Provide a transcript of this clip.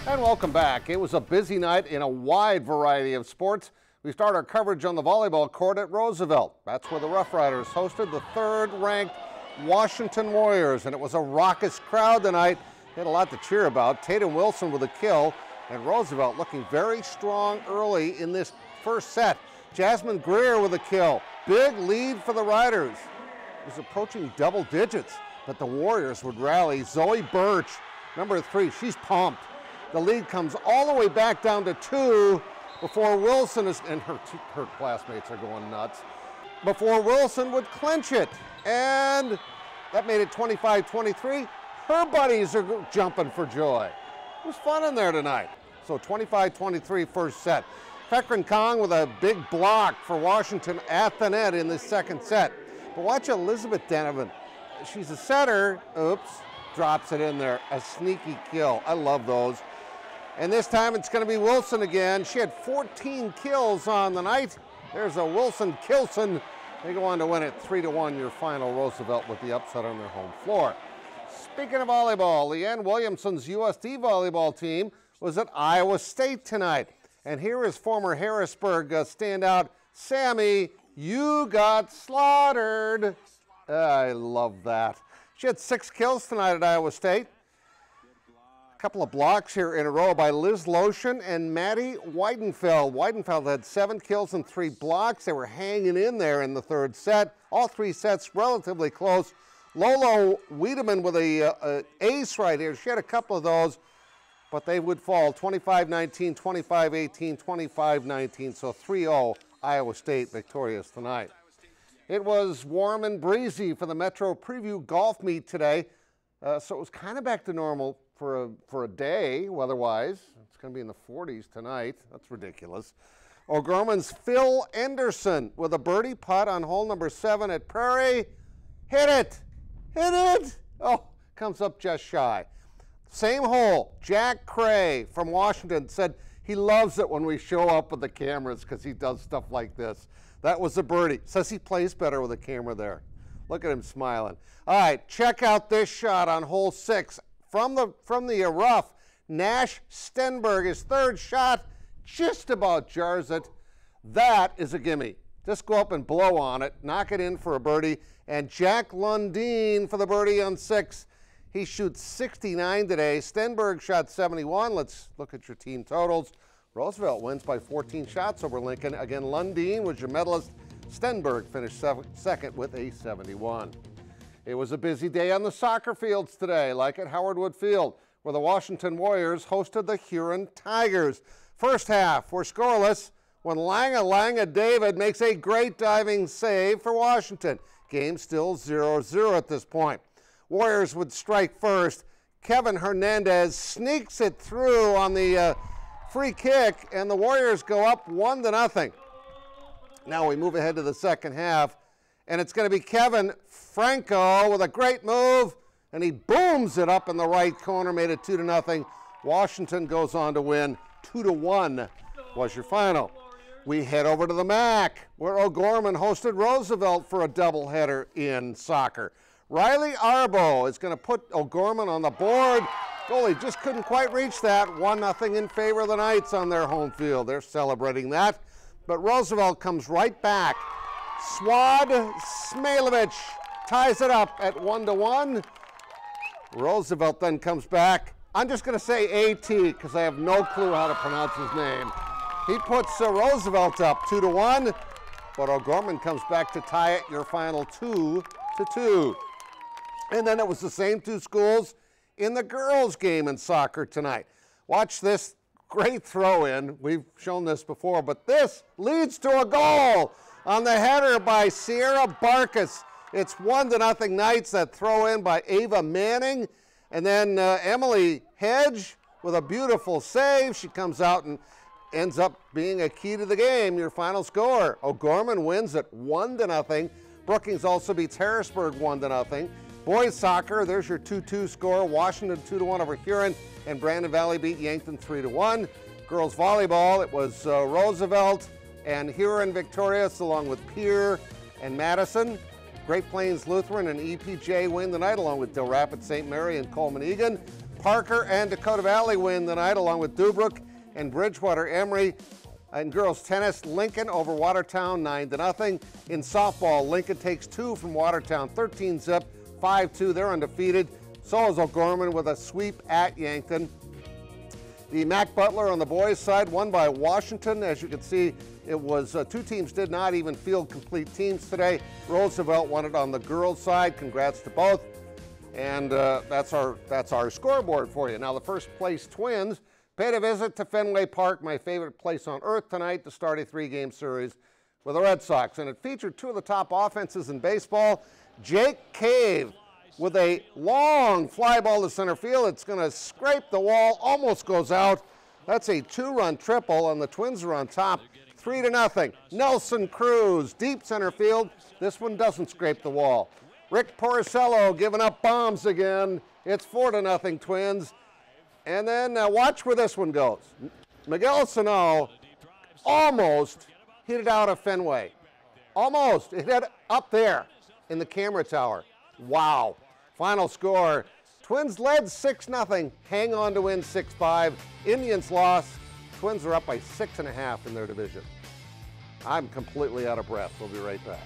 And welcome back. It was a busy night in a wide variety of sports. We start our coverage on the volleyball court at Roosevelt. That's where the Rough Riders hosted the third-ranked Washington Warriors, and it was a raucous crowd tonight. They had a lot to cheer about. Tatum Wilson with a kill, and Roosevelt looking very strong early in this first set. Jasmine Greer with a kill. Big lead for the Riders. It was approaching double digits, but the Warriors would rally. Zoe Birch, number 3, she's pumped. The lead comes all the way back down to 2 before Wilson and her classmates are going nuts, before Wilson would clinch it. And that made it 25-23. Her buddies are jumping for joy. It was fun in there tonight. So 25-23 first set. Fekran Kong with a big block for Washington at the net in the second set. But watch Elizabeth Donovan. She's a setter. Oops, drops it in there. A sneaky kill. I love those. And this time it's going to be Wilson again. She had 14 kills on the night. There's a Wilson Kilson. They go on to win it 3-1, your final. Roosevelt with the upset on their home floor. Speaking of volleyball, Leanne Williamson's USD volleyball team was at Iowa State tonight. And here is former Harrisburg standout Sammy. You got slaughtered. I love that. She had 6 kills tonight at Iowa State. Couple of blocks here in a row by Liz Lotion and Maddie Weidenfeld. Weidenfeld had 7 kills and 3 blocks. They were hanging in there in the third set. All 3 sets relatively close. Lolo Wiedemann with a ace right here. She had a couple of those, but they would fall 25-19, 25-18, 25-19. So 3-0 Iowa State victorious tonight. It was warm and breezy for the Metro Preview Golf Meet today. So it was kind of back to normal for a day weather-wise. It's going to be in the 40s tonight. That's ridiculous. O'Gorman's Phil Anderson with a birdie putt on hole number 7 at Prairie. Hit it! Hit it! Oh, comes up just shy. Same hole, Jack Cray from Washington said he loves it when we show up with the cameras because he does stuff like this. That was a birdie. Says he plays better with a camera there. Look at him smiling. All right, check out this shot on hole 6. From the rough, Nash Stenberg, his third shot, just about jars it. That is a gimme. Just go up and blow on it, knock it in for a birdie. And Jack Lundeen for the birdie on 6. He shoots 69 today. Stenberg shot 71. Let's look at your team totals. Roosevelt wins by 14 shots over Lincoln. Again, Lundeen was your medalist. Stenberg finished second with a 71. It was a busy day on the soccer fields today, like at Howard Wood Field, where the Washington Warriors hosted the Huron Tigers. First half were scoreless when Langa David makes a great diving save for Washington. Game still 0-0 at this point. Warriors would strike first. Kevin Hernandez sneaks it through on the free kick, and the Warriors go up 1-0. Now we move ahead to the second half, and it's going to be Kevin Franco with a great move, and he booms it up in the right corner, made it 2-0. Washington goes on to win 2-1 was your final. We head over to the MAC, where O'Gorman hosted Roosevelt for a doubleheader in soccer. Riley Arbo is going to put O'Gorman on the board. Goalie just couldn't quite reach that. 1-0 in favor of the Knights on their home field. They're celebrating that. But Roosevelt comes right back. Swad Smailovich ties it up at 1-1. Roosevelt then comes back. I'm just going to say AT because I have no clue how to pronounce his name. He puts Roosevelt up 2-1, but O'Gorman comes back to tie it, your final 2-2. And then it was the same 2 schools in the girls' game in soccer tonight. Watch this great throw-in. We've shown this before, but this leads to a goal on the header by Sierra Barkas. It's 1-0 Knights. That throw-in by Ava Manning. And then Emily Hedge with a beautiful save. She comes out and ends up being a key to the game. Your final score, O'Gorman wins at 1-0. Brookings also beats Harrisburg 1-0. Boys soccer, there's your 2-2 score. Washington 2-1 over Huron, and Brandon Valley beat Yankton 3-1. Girls volleyball, it was Roosevelt and Huron victorious, along with Pierre and Madison. Great Plains Lutheran and EPJ win the night, along with Del Rapids St. Mary and Coleman Egan. Parker and Dakota Valley win tonight, along with Dubrook and Bridgewater Emory. In girls tennis, Lincoln over Watertown 9-0. In softball, Lincoln takes 2 from Watertown, 13-zip, 5-2. They're undefeated. So is O'Gorman with a sweep at Yankton. The Mac Butler on the boys' side won by Washington. As you can see, it was 2 teams did not even field complete teams today. Roosevelt won it on the girls' side. Congrats to both. And that's our scoreboard for you. Now the first place Twins paid a visit to Fenway Park, my favorite place on earth tonight, to start a 3-game series with the Red Sox. And it featured 2 of the top offenses in baseball. Jake Cave with a long fly ball to center field. It's going to scrape the wall, almost goes out. That's a 2-run triple, and the Twins are on top, 3-0. Nelson Cruz, deep center field. This one doesn't scrape the wall. Rick Porcello giving up bombs again. It's 4-0 Twins. And then watch where this one goes. Miguel Sano almost hit it out of Fenway. Almost. It hit up there in the camera tower. Wow. Final score, Twins led 6-0. Hang on to win 6-5. Indians lost. Twins are up by 6.5 in their division. I'm completely out of breath. We'll be right back.